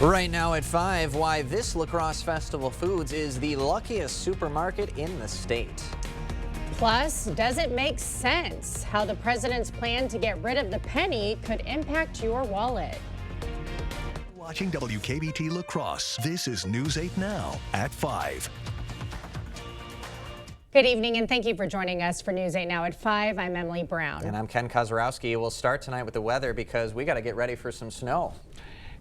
Right now at 5, why this La Crosse Festival Foods is the luckiest supermarket in the state. Plus, does it make sense how the president's plan to get rid of the penny could impact your wallet? Watching WKBT La Crosse, this is News 8 Now at 5. Good evening, and thank you for joining us for News 8 Now at 5. I'm Emily Brown. And I'm Ken Kozarowski. We'll start tonight with the weather because we got to get ready for some snow.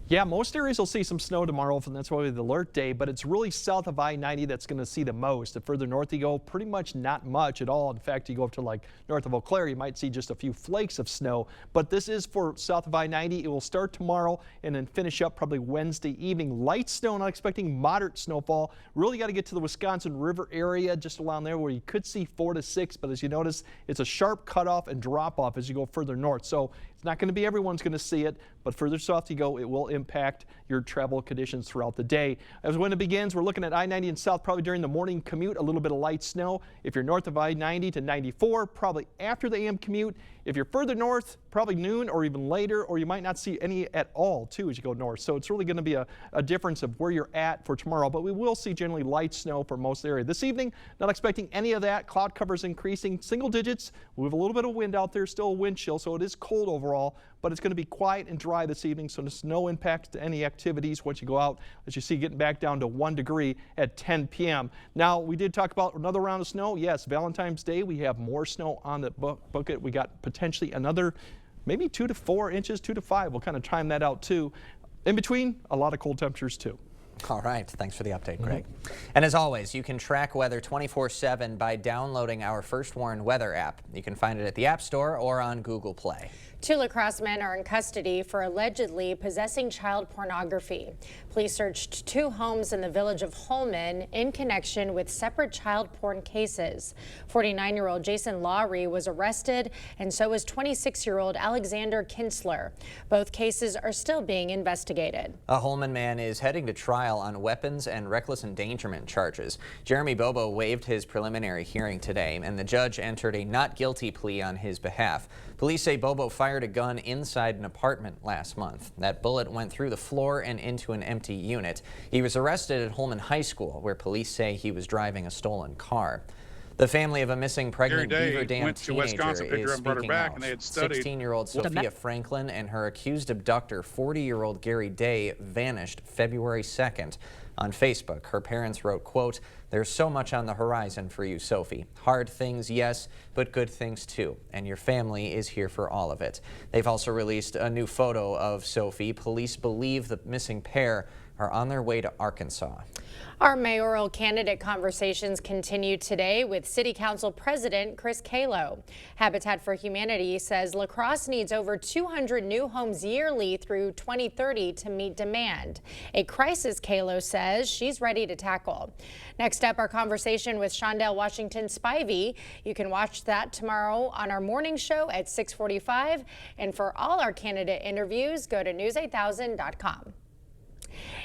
Yeah, most areas will see some snow tomorrow, and that's why the alert day, but it's really south of I-90 that's going to see the most. The further north you go, pretty much not much at all. In fact, you go up to like north of Eau Claire, you might see just a few flakes of snow, but this is for south of I-90. It will start tomorrow and then finish up probably Wednesday evening. Light snow, not expecting moderate snowfall. Really got to get to the Wisconsin River area, just around there where you could see 4 to 6, but as you notice, it's a sharp cutoff and drop off as you go further north. So it's not going to be everyone's going to see it, but further south you go, it will impact your travel conditions throughout the day. As when it begins, we're looking at I-90 and south probably during the morning commute, a little bit of light snow. If you're north of I-90 to 94, probably after the AM commute. If you're further north, probably noon or even later, or you might not see any at all too as you go north. So it's really going to be a difference of where you're at for tomorrow, but we will see generally light snow for most areas. This evening, not expecting any of that. Cloud cover's increasing single digits. We have a little bit of wind out there, still a wind chill, so it is cold overall, but it's going to be quiet and dry this evening, so there's no impact to any activities once you go out, as you see, getting back down to 1 degree at 10 p.m. Now, we did talk about another round of snow. Yes, Valentine's Day, we have more snow on the bucket. We got potentially another maybe 2 to 4 inches, 2 to 5. We'll kind of time that out too. In between, a lot of cold temperatures too. All right. Thanks for the update, Greg. And as always, you can track weather 24/7 by downloading our First Warn weather app. You can find it at the App Store or on Google Play. 2 La Crosse men are in custody for allegedly possessing child pornography. Police searched 2 homes in the village of Holman in connection with separate child porn cases. 49-year-old Jason Lowry was arrested, and so was 26-year-old Alexander Kinsler. Both cases are still being investigated. A Holman man is heading to trial on weapons and reckless endangerment charges. Jeremy Bobo waived his preliminary hearing today, and the judge entered a not guilty plea on his behalf. Police say Bobo fired a gun inside an apartment last month. That bullet went through the floor and into an empty unit. He was arrested at Holman High School, where police say he was driving a stolen car. The family of a missing pregnant Beaver Dam teenager is speaking out. 16-year-old Sophia Franklin and her accused abductor, 40-year-old Gary Day, vanished February 2nd. On Facebook, her parents wrote, quote, "There's so much on the horizon for you, Sophie. Hard things, yes, but good things too. And your family is here for all of it." They've also released a new photo of Sophie. Police believe the missing pair are on their way to Arkansas. Our mayoral candidate conversations continue today with City Council President Chris Calo. Habitat for Humanity says La Crosse needs over 200 new homes yearly through 2030 to meet demand, a crisis Calo says she's ready to tackle. Next up, our conversation with Shondell Washington Spivey. You can watch that tomorrow on our morning show at 6:45. And for all our candidate interviews, go to news8000.com.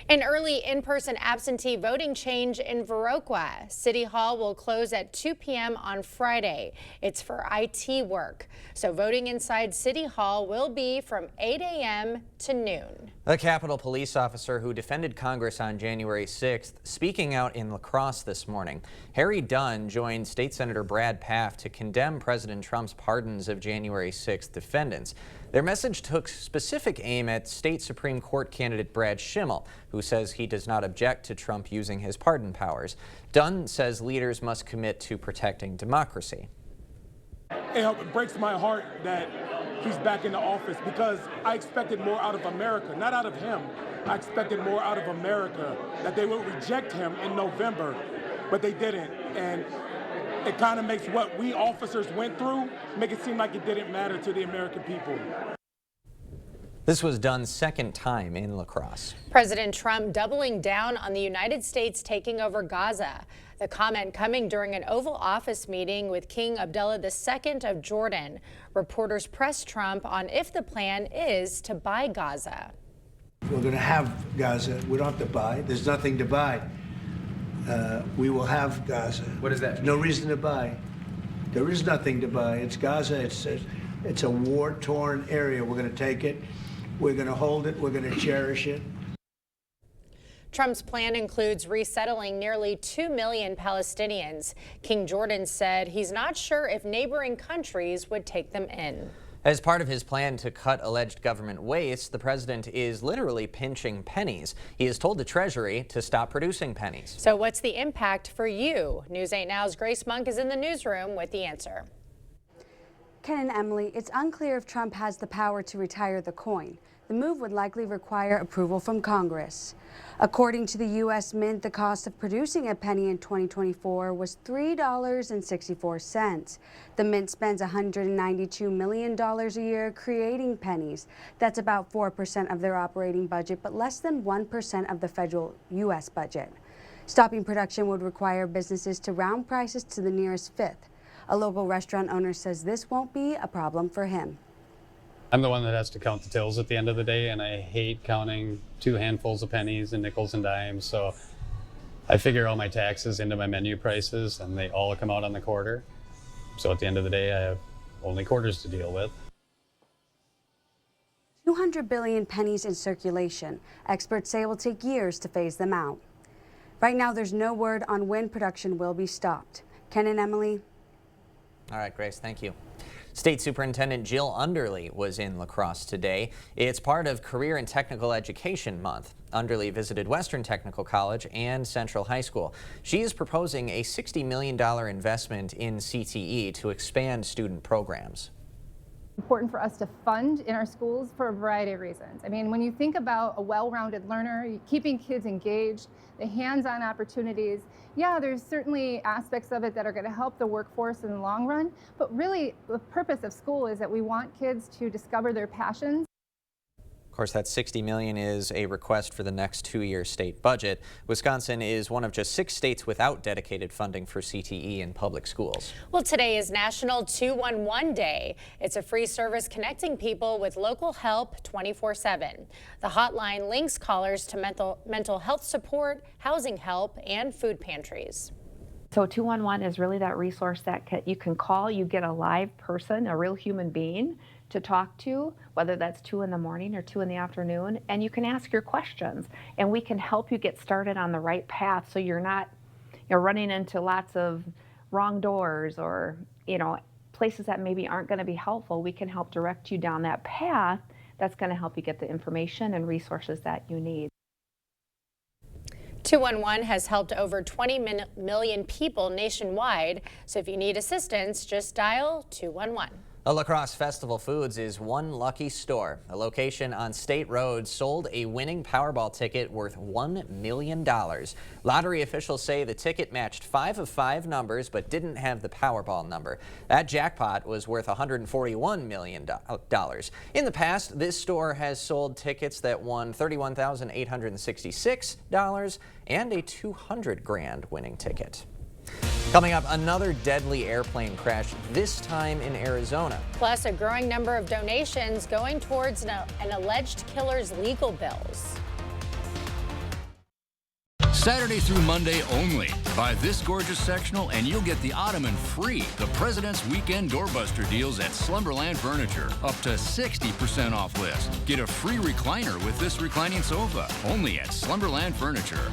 An early in-person absentee voting change in Viroqua. City Hall will close at 2 p.m. on Friday. It's for IT work. So voting inside City Hall will be from 8 a.m. to noon. A Capitol police officer who defended Congress on January 6th speaking out in La Crosse this morning. Harry Dunn joined State Senator Brad Pfaff to condemn President Trump's pardons of January 6th defendants. Their message took specific aim at State Supreme Court candidate Brad Schimmel, who says he does not object to Trump using his pardon powers. Dunn says leaders must commit to protecting democracy. It breaks my heart that he's back in the office because I expected more out of America, not out of him. I expected more out of America, that they would reject him in November, but they didn't. And it kind of makes what we officers went through make it seem like it didn't matter to the American people. This was Dunn's second time in La Crosse. President Trump doubling down on the United States taking over Gaza. The comment coming during an Oval Office meeting with King Abdullah II of Jordan. Reporters pressed Trump on if the plan is to buy Gaza. We're going to have Gaza. We don't have to buy. There's nothing to buy. We will have Gaza. What does that mean? No reason to buy. There is nothing to buy. It's Gaza. It's a war-torn area. We're going to take it. We're going to hold it. We're going to cherish it. Trump's plan includes resettling nearly 2 million Palestinians. King Jordan said he's not sure if neighboring countries would take them in. As part of his plan to cut alleged government waste, the president is literally pinching pennies. He has told the Treasury to stop producing pennies. So what's the impact for you? News 8 Now's Grace Monk is in the newsroom with the answer. Ken and Emily, it's unclear if Trump has the power to retire the coin. The move would likely require approval from Congress. According to the U.S. Mint, the cost of producing a penny in 2024 was $3.64. The Mint spends $192 million a year creating pennies. That's about 4% of their operating budget, but less than 1% of the federal U.S. budget. Stopping production would require businesses to round prices to the nearest fifth. A local restaurant owner says this won't be a problem for him. I'm the one that has to count the tills at the end of the day, and I hate counting 2 handfuls of pennies and nickels and dimes. So I figure all my taxes into my menu prices, and they all come out on the quarter. So at the end of the day, I have only quarters to deal with. 200 billion pennies in circulation. Experts say it will take years to phase them out. Right now, there's no word on when production will be stopped. Ken and Emily. All right, Grace, thank you. State Superintendent Jill Underly was in La Crosse today. It's part of Career and Technical Education Month. Underly visited Western Technical College and Central High School. She is proposing a $60 million investment in CTE to expand student programs. Important for us to fund in our schools for a variety of reasons. I mean, when you think about a well-rounded learner, keeping kids engaged, the hands-on opportunities, yeah, there's certainly aspects of it that are going to help the workforce in the long run, but really the purpose of school is that we want kids to discover their passions. Of course, that $60 million is a request for the next 2-year state budget. Wisconsin is one of just 6 states without dedicated funding for CTE in public schools. Well, today is National 211 Day. It's a free service connecting people with local help 24/7. The hotline links callers to mental health support, housing help, and food pantries. So 211 is really that resource that you can call. You get a live person, a real human being to talk to, whether that's 2 in the morning or 2 in the afternoon, and you can ask your questions, and we can help you get started on the right path so you're not running into lots of wrong doors or places that maybe aren't going to be helpful. We can help direct you down that path that's going to help you get the information and resources that you need. 211 has helped over 20 million people nationwide, so if you need assistance, just dial 211. A La Crosse Festival Foods is one lucky store. A location on State Road sold a winning Powerball ticket worth $1 million. Lottery officials say the ticket matched 5 of 5 numbers but didn't have the Powerball number. That jackpot was worth $141 million. In the past, this store has sold tickets that won $31,866 and a $200,000 winning ticket. Coming up, another deadly airplane crash, this time in Arizona. Plus, a growing number of donations going towards an alleged killer's legal bills. Saturday through Monday only. Buy this gorgeous sectional and you'll get the ottoman free. The President's Weekend Doorbuster deals at Slumberland Furniture. Up to 60% off list. Get a free recliner with this reclining sofa. Only at Slumberland Furniture.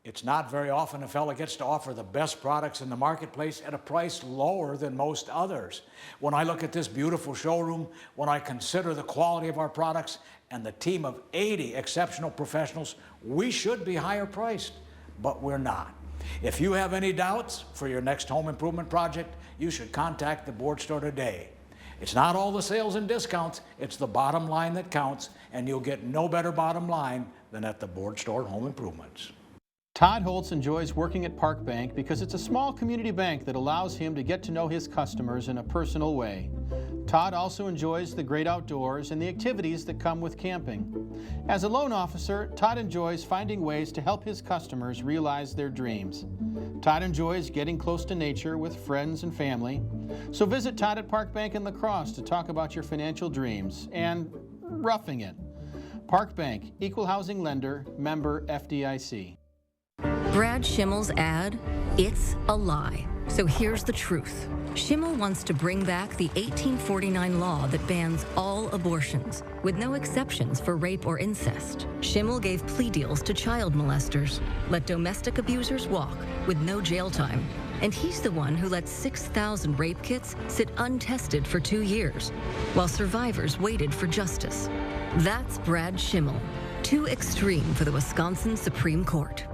It's not very often a fella gets to offer the best products in the marketplace at a price lower than most others. When I look at this beautiful showroom, when I consider the quality of our products and the team of 80 exceptional professionals, we should be higher priced, but we're not. If you have any doubts for your next home improvement project, you should contact the Board Store today. It's not all the sales and discounts, it's the bottom line that counts, and you'll get no better bottom line than at the Board Store Home Improvements. Todd Holtz enjoys working at Park Bank because it's a small community bank that allows him to get to know his customers in a personal way. Todd also enjoys the great outdoors and the activities that come with camping. As a loan officer, Todd enjoys finding ways to help his customers realize their dreams. Todd enjoys getting close to nature with friends and family. So visit Todd at Park Bank in La Crosse to talk about your financial dreams and roughing it. Park Bank, Equal Housing Lender, member FDIC. Brad Schimmel's ad, it's a lie. So here's the truth. Schimmel wants to bring back the 1849 law that bans all abortions, with no exceptions for rape or incest. Schimmel gave plea deals to child molesters, let domestic abusers walk with no jail time. And he's the one who let 6,000 rape kits sit untested for 2 years, while survivors waited for justice. That's Brad Schimmel. Too extreme for the Wisconsin Supreme Court.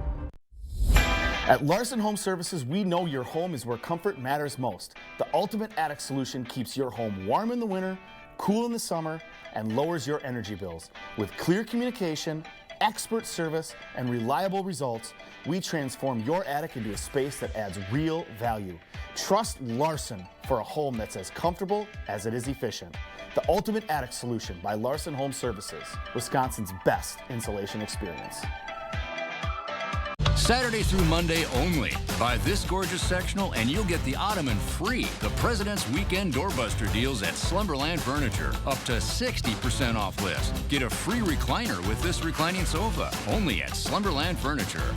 At Larson Home Services, we know your home is where comfort matters most. The Ultimate Attic solution keeps your home warm in the winter, cool in the summer, and lowers your energy bills. With clear communication, expert service, and reliable results, we transform your attic into a space that adds real value. Trust Larson for a home that's as comfortable as it is efficient. The Ultimate Attic Solution by Larson Home Services, Wisconsin's best insulation experience. Saturday through Monday only. Buy this gorgeous sectional and you'll get the ottoman free. The President's Weekend Doorbuster deals at Slumberland Furniture. Up to 60% off list. Get a free recliner with this reclining sofa. Only at Slumberland Furniture.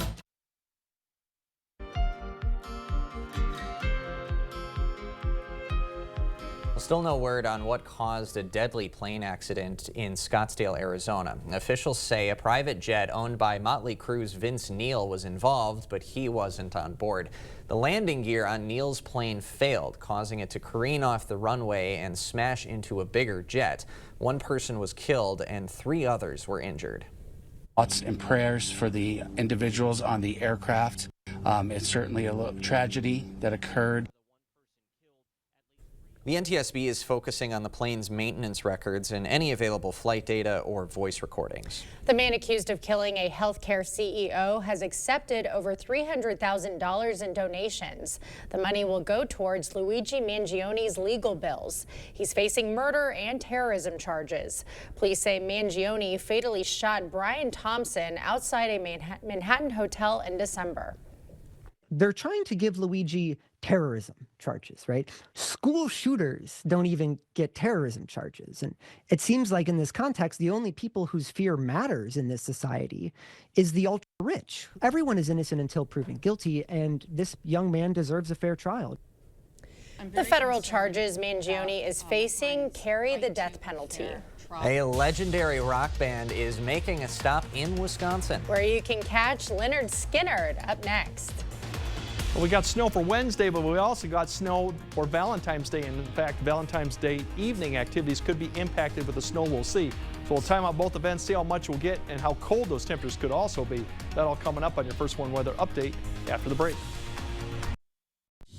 Still no word on what caused a deadly plane accident in Scottsdale, Arizona. Officials say a private jet owned by Motley Crue's Vince Neil was involved, but he wasn't on board. The landing gear on Neil's plane failed, causing it to careen off the runway and smash into a bigger jet. One person was killed and 3 others were injured. Thoughts and prayers for the individuals on the aircraft. It's certainly a tragedy that occurred. The NTSB is focusing on the plane's maintenance records and any available flight data or voice recordings. The man accused of killing a healthcare CEO has accepted over $300,000 in donations. The money will go towards Luigi Mangione's legal bills. He's facing murder and terrorism charges. Police say Mangione fatally shot Brian Thompson outside a Manhattan hotel in December. They're trying to give Luigi terrorism charges, right? School shooters don't even get terrorism charges. And it seems like in this context, the only people whose fear matters in this society is the ultra rich. Everyone is innocent until proven guilty, and this young man deserves a fair trial. The federal charges Mangione is facing carry the death penalty. A legendary rock band is making a stop in Wisconsin, where you can catch Lynyrd Skynyrd up next. Well, we got snow for Wednesday, but we also got snow for Valentine's Day. And in fact, Valentine's Day evening activities could be impacted with the snow we'll see. So we'll time out both events, see how much we'll get and how cold those temperatures could also be. That all coming up on your First One Weather Update after the break.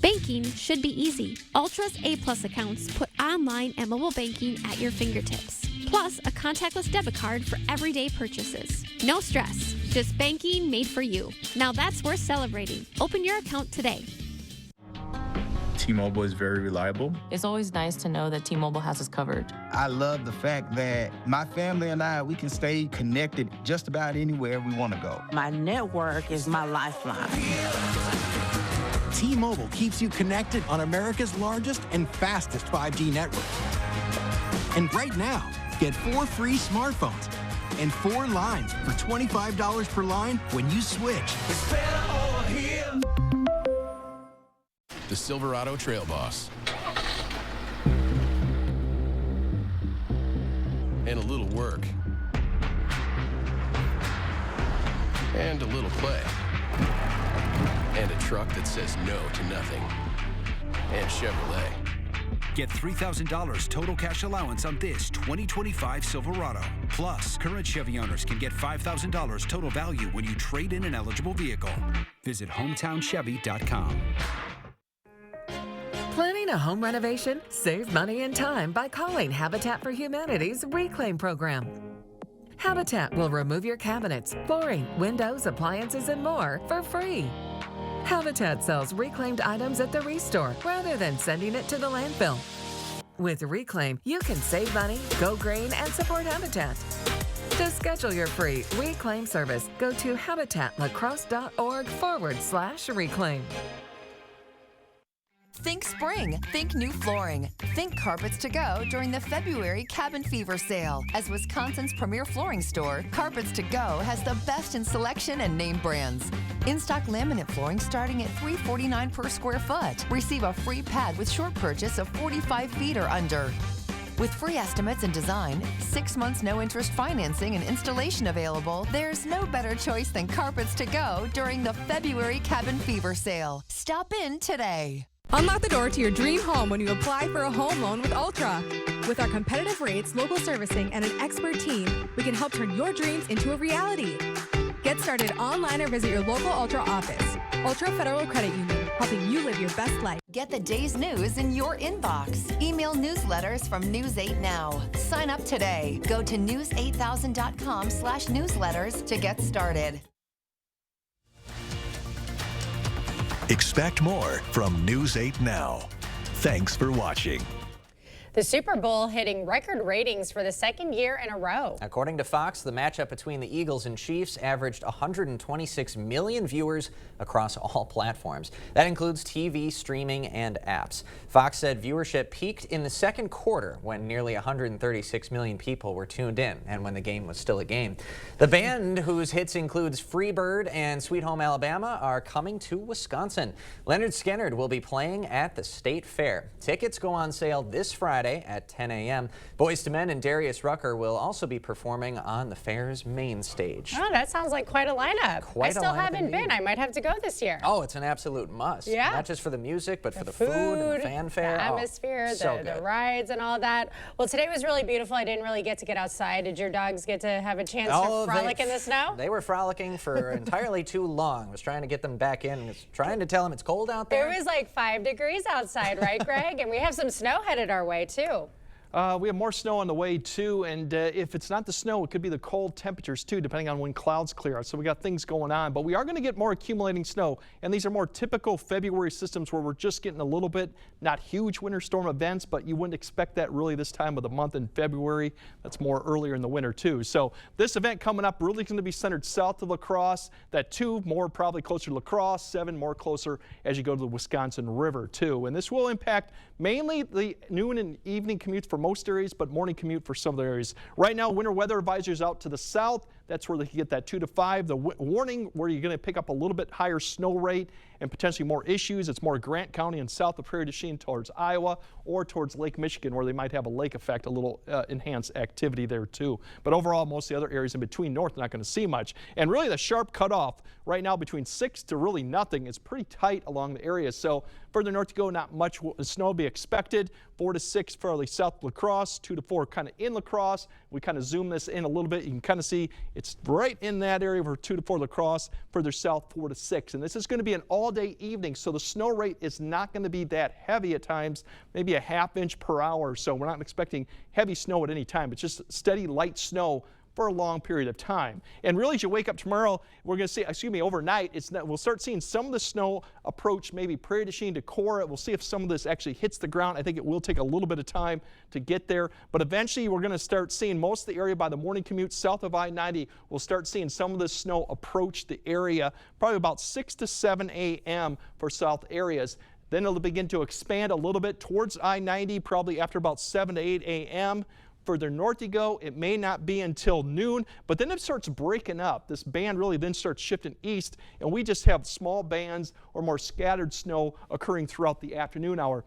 Banking should be easy. Ultra's A+ accounts put online and mobile banking at your fingertips. Plus, a contactless debit card for everyday purchases. No stress, just banking made for you. Now that's worth celebrating. Open your account today. T-Mobile is very reliable. It's always nice to know that T-Mobile has us covered. I love the fact that my family and I, we can stay connected just about anywhere we want to go. My network is my lifeline. T-Mobile keeps you connected on America's largest and fastest 5G network. And right now, get 4 free smartphones and 4 lines for $25 per line when you switch. It's better over here. The Silverado Trail Boss. And a little work. And a little play. And a truck that says no to nothing. And Chevrolet. Get $3,000 total cash allowance on this 2025 Silverado. Plus, current Chevy owners can get $5,000 total value when you trade in an eligible vehicle. Visit HometownChevy.com. Planning a home renovation? Save money and time by calling Habitat for Humanity's Reclaim Program. Habitat will remove your cabinets, flooring, windows, appliances, and more for free. Habitat sells reclaimed items at the Restore rather than sending it to the landfill. With Reclaim, you can save money, go green, and support Habitat. To schedule your free Reclaim service, go to habitatlacrosse.org/reclaim. Think spring. Think new flooring. Think Carpets to Go during the February Cabin Fever sale. As Wisconsin's premier flooring store, Carpets to Go has the best in selection and name brands. In-stock laminate flooring starting at $349 per square foot. Receive a free pad with short purchase of 45 feet or under. With free estimates and design, 6 months no-interest financing and installation available, there's no better choice than Carpets to Go during the February Cabin Fever sale. Stop in today. Unlock the door to your dream home when you apply for a home loan with Ultra. With our competitive rates, local servicing, and an expert team, we can help turn your dreams into a reality. Get started online or visit your local Ultra office. Ultra Federal Credit Union, helping you live your best life. Get the day's news in your inbox. Email newsletters from News 8 Now. Sign up today. Go to news8000.com/newsletters to get started. Expect more from News 8 Now. Thanks for watching. The Super Bowl hitting record ratings for the second year in a row. According to Fox, the matchup between the Eagles and Chiefs averaged 126 million viewers across all platforms. That includes TV, streaming, and apps. Fox said viewership peaked in the second quarter when nearly 136 million people were tuned in and when the game was still a game. The band, whose hits includes Free Bird and Sweet Home Alabama, are coming to Wisconsin. Leonard Skinner will be playing at the State Fair. Tickets go on sale this Friday at 10 a.m. Boyz II Men and Darius Rucker will also be performing on the fair's main stage. Oh, that sounds like quite a lineup. I still haven't been. I might have to go this year. Oh, it's an absolute must. Yeah. Not just for the music, but for the food and fanfare. The atmosphere, the rides and all that. Well, today was really beautiful. I didn't really get to get outside. Did your dogs get to have a chance to frolic in the snow? They were frolicking for entirely too long. I was trying to get them back in. I was trying to tell them it's cold out there. It was like 5 degrees outside, right, Greg? And we have some snow headed our way, too. We have more snow on the way too, and if it's not the snow, it could be the cold temperatures too, depending on when clouds clear out. So we got things going on, but we are going to get more accumulating snow, and these are more typical February systems where we're just getting a little bit, not huge winter storm events, but you wouldn't expect that really this time of the month in February. That's more earlier in the winter too. So this event coming up really going to be centered south of La Crosse. That 2 more probably closer to La Crosse, 7 more closer as you go to the Wisconsin River too. And this will impact mainly the noon and evening commutes for most areas, but morning commute for some of the areas. Right now, winter weather advisories out to the south. That's where they can get that 2 to 5. The warning where you're going to pick up a little bit higher snow rate and potentially more issues. It's more Grant County and south of Prairie du Chien towards Iowa or towards Lake Michigan, where they might have a lake effect, a little enhanced activity there too. But overall, most of the other areas in between north are not going to see much. And really the sharp cutoff right now between 6 to really nothing is pretty tight along the area. So further north you go, not much snow will be expected. 4 to 6 fairly south of La Crosse, 2 to 4 kind of in La Crosse. We kind of zoom this in a little bit. You can kind of see it's right in that area for 2 to 4 La Crosse, further south 4 to 6. And this is going to be an all-day evening, so the snow rate is not going to be that heavy at times, maybe a ½ inch per hour. So we're not expecting heavy snow at any time. It's just steady light snow for a long period of time. And really, as you wake up tomorrow, we're going to see, overnight, we'll start seeing some of the snow approach maybe Prairie du Chien to Cora. We'll see if some of this actually hits the ground. I think it will take a little bit of time to get there, but eventually we're going to start seeing most of the area by the morning commute south of I-90. We'll start seeing some of this snow approach the area probably about 6 to 7 a.m. for south areas. Then it'll begin to expand a little bit towards I-90 probably after about 7 to 8 a.m. Further north you go, it may not be until noon, but then it starts breaking up. This band really then starts shifting east, and we just have small bands or more scattered snow occurring throughout the afternoon hour.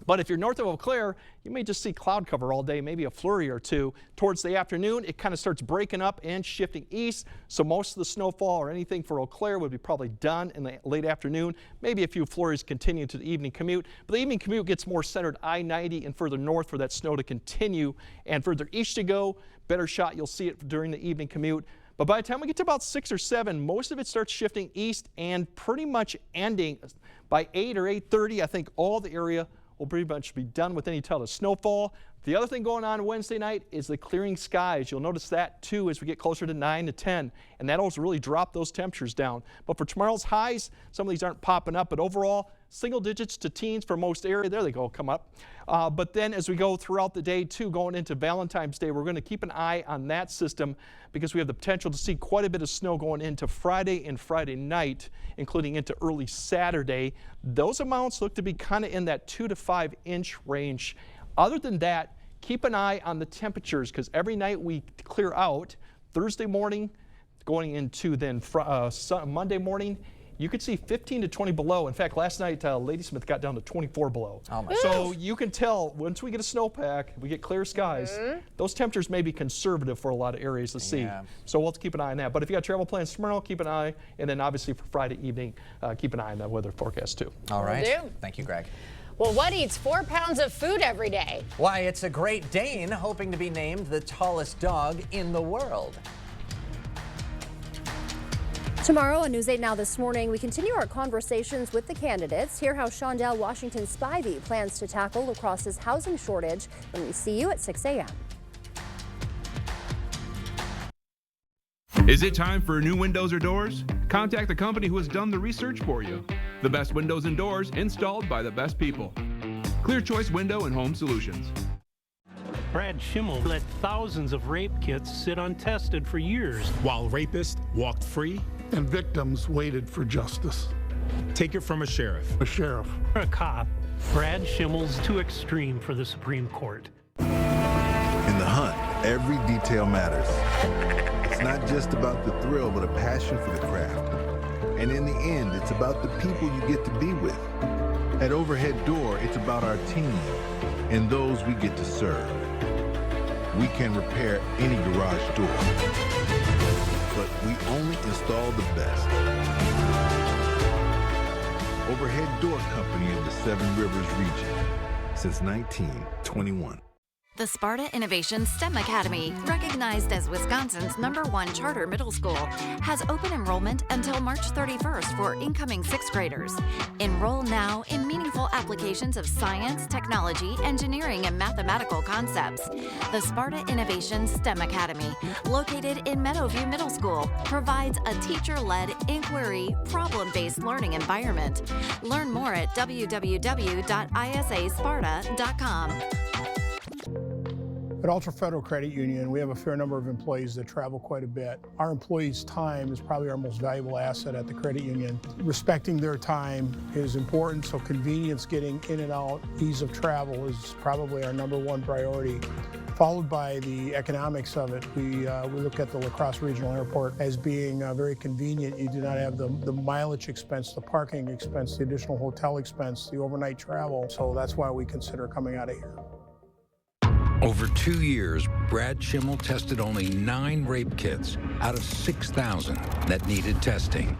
But if you're north of Eau Claire, you may just see cloud cover all day, maybe a flurry or two. Towards the afternoon, it kind of starts breaking up and shifting east. So most of the snowfall or anything for Eau Claire would be probably done in the late afternoon. Maybe a few flurries continue to the evening commute. But the evening commute gets more centered I-90 and further north for that snow to continue. And further east to go, better shot you'll see it during the evening commute. But by the time we get to about 6 or 7, most of it starts shifting east and pretty much ending by 8 or 8:30. I think all the area will pretty much be done with any type of snowfall. The other thing going on Wednesday night is the clearing skies. You'll notice that too as we get closer to 9 to 10, and that'll really drop those temperatures down. But for tomorrow's highs, some of these aren't popping up, but overall, single digits to teens for most area. There they go, come up. But then as we go throughout the day too, going into Valentine's Day, we're going to keep an eye on that system because we have the potential to see quite a bit of snow going into Friday and Friday night, including into early Saturday. Those amounts look to be kind of in that 2 to 5 inch range. Other than that, keep an eye on the temperatures because every night we clear out. Thursday morning, going into then Monday morning, you could see 15 to 20 below. In fact, last night, Ladysmith got down to 24 below. Oh my so you can tell once we get a snowpack, we get clear skies, those temperatures may be conservative for a lot of areas to see. So we'll have to keep an eye on that. But if you got travel plans tomorrow, keep an eye. And then obviously for Friday evening, keep an eye on the weather forecast too. All right. Will do. Thank you, Greg. Well, what eats 4 pounds of food every day? Why, it's a Great Dane hoping to be named the tallest dog in the world. Tomorrow on News 8 Now this morning, we continue our conversations with the candidates. Hear how Shondell Washington Spivey plans to tackle La Crosse's housing shortage when we see you at 6 a.m. Is it time for new windows or doors? Contact the company who has done the research for you. The best windows and doors installed by the best people. Clear Choice Window and Home Solutions. Brad Schimmel let thousands of rape kits sit untested for years. While rapists walked free and victims waited for justice. Take it from a sheriff. A sheriff. For a cop, Brad Schimmel's too extreme for the Supreme Court. In the hunt, every detail matters. It's not just about the thrill, but a passion for the craft. And in the end, it's about the people you get to be with. At Overhead Door, it's about our team and those we get to serve. We can repair any garage door, but we only install the best. Overhead Door Company of the Seven Rivers region since 1921. The Sparta Innovation STEM Academy, recognized as Wisconsin's #1 charter middle school, has open enrollment until March 31st for incoming 6th graders. Enroll now in meaningful applications of science, technology, engineering, and mathematical concepts. The Sparta Innovation STEM Academy, located in Meadowview Middle School, provides a teacher-led, inquiry, problem-based learning environment. Learn more at www.isasparta.com. At Ultra Federal Credit Union, we have a fair number of employees that travel quite a bit. Our employees' time is probably our most valuable asset at the credit union. Respecting their time is important, so convenience, getting in and out, ease of travel is probably our #1 priority, followed by the economics of it. We look at the La Crosse Regional Airport as being very convenient. You do not have the mileage expense, the parking expense, the additional hotel expense, the overnight travel, so that's why we consider coming out of here. Over 2 years, Brad Schimmel tested only 9 rape kits out of 6,000 that needed testing,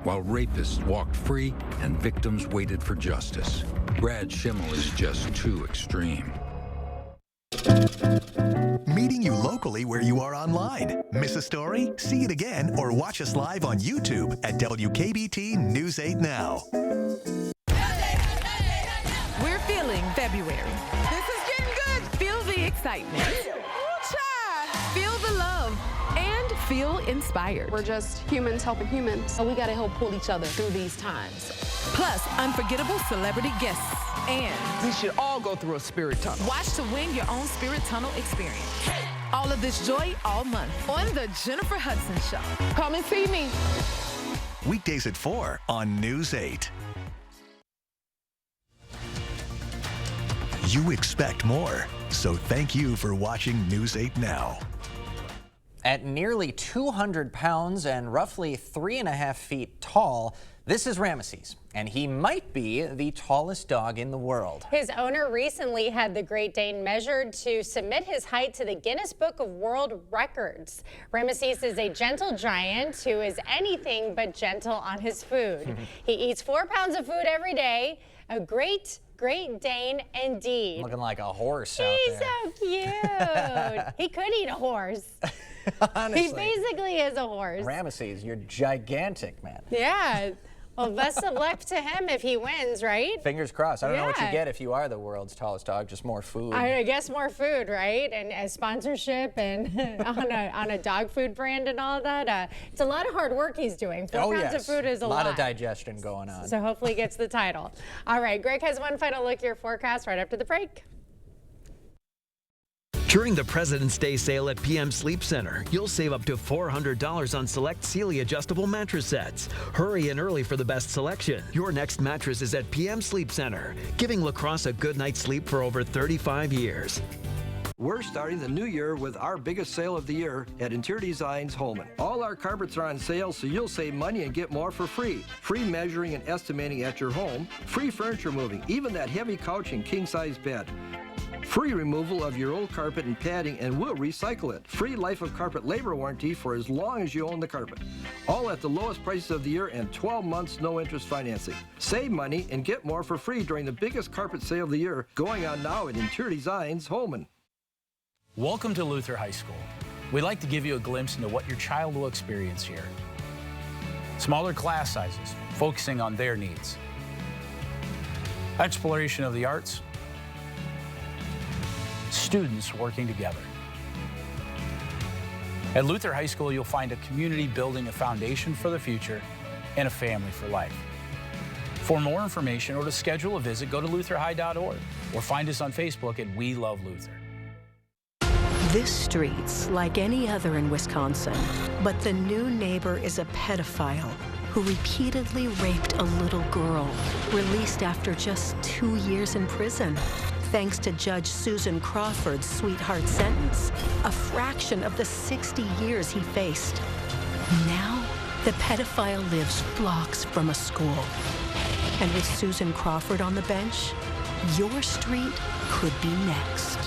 while rapists walked free and victims waited for justice. Brad Schimmel is just too extreme. Meeting you locally where you are online. Miss a story? See it again or watch us live on YouTube at WKBT News 8 Now. We're feeling February. This is getting good. Feel the excitement. Feel the love. And feel inspired. We're just humans helping humans. So we gotta help pull each other through these times. Plus, unforgettable celebrity guests. And we should all go through a spirit tunnel. Watch to win your own spirit tunnel experience. All of this joy all month on The Jennifer Hudson Show. Come and see me. Weekdays at 4 on News 8. You expect more, so thank you for watching News 8 Now. At nearly 200 pounds and roughly 3.5 feet tall, this is Ramesses, and he might be the tallest dog in the world. His owner recently had the Great Dane measured to submit his height to the Guinness Book of World Records. Ramesses is a gentle giant who is anything but gentle on his food. He eats 4 pounds of food every day, a Great Dane indeed. Looking like a horse out there. He's so cute. He could eat a horse. Honestly. He basically is a horse. Ramesses, you're gigantic, man. Yeah. Well, best of luck to him if he wins, right? Fingers crossed. I don't know what you Yeah. get if you are the world's tallest dog, just more food. I guess more food, right? And a sponsorship and on a dog food brand and all that. It's a lot of hard work he's doing. 4 pounds of food is a lot. A lot of digestion going on. So hopefully he gets the title. All right, Greg has one final look at your forecast right after the break. During the President's Day sale at PM Sleep Center, you'll save up to $400 on select Sealy adjustable mattress sets. Hurry in early for the best selection. Your next mattress is at PM Sleep Center, giving La Crosse a good night's sleep for over 35 years. We're starting the new year with our biggest sale of the year at Interior Designs Holman. All our carpets are on sale, so you'll save money and get more for free. Free measuring and estimating at your home. Free furniture moving, even that heavy couch and king-size bed. Free removal of your old carpet and padding, and we'll recycle it. Free life of carpet labor warranty for as long as you own the carpet. All at the lowest prices of the year and 12 months no interest financing. Save money and get more for free during the biggest carpet sale of the year going on now at Interior Designs Holman. Welcome to Luther High School. We'd like to give you a glimpse into what your child will experience here. Smaller class sizes, focusing on their needs. Exploration of the arts. Students working together. At Luther High School, you'll find a community building a foundation for the future and a family for life. For more information or to schedule a visit, go to lutherhigh.org or find us on Facebook at We Love Luther. This street's like any other in Wisconsin, but the new neighbor is a pedophile who repeatedly raped a little girl, released after just 2 years in prison. Thanks to Judge Susan Crawford's sweetheart sentence, a fraction of the 60 years he faced. Now, the pedophile lives blocks from a school. And with Susan Crawford on the bench, your street could be next.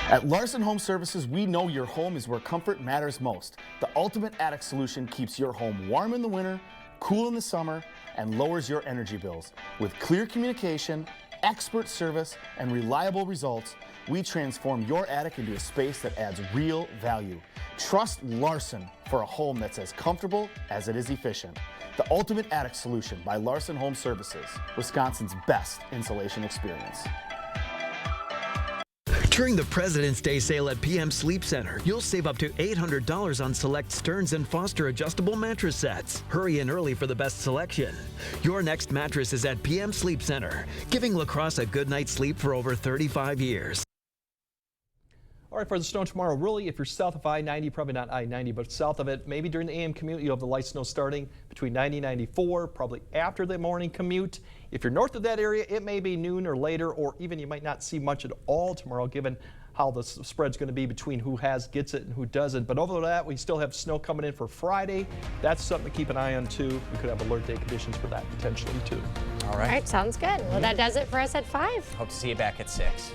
At Larson Home Services, we know your home is where comfort matters most. The ultimate attic solution keeps your home warm in the winter, cool in the summer, and lowers your energy bills. With clear communication, expert service, and reliable results, we transform your attic into a space that adds real value. Trust Larson for a home that's as comfortable as it is efficient. The ultimate attic solution by Larson Home Services, Wisconsin's best insulation experience. During the President's Day sale at PM Sleep Center, you'll save up to $800 on select Stearns & Foster adjustable mattress sets. Hurry in early for the best selection. Your next mattress is at PM Sleep Center, giving La Crosse a good night's sleep for over 35 years. All right, for the snow tomorrow, really, if you're south of I-90, probably not I-90, but south of it, maybe during the AM commute, you'll have the light snow starting between 90 and 94, probably after the morning commute. If you're north of that area, it may be noon or later, or even you might not see much at all tomorrow, given how the spread's going to be between who gets it and who doesn't. But over that, we still have snow coming in for Friday. That's something to keep an eye on, too. We could have alert day conditions for that potentially, too. All All right, sounds good. Well, that does it for us at 5. Hope to see you back at 6.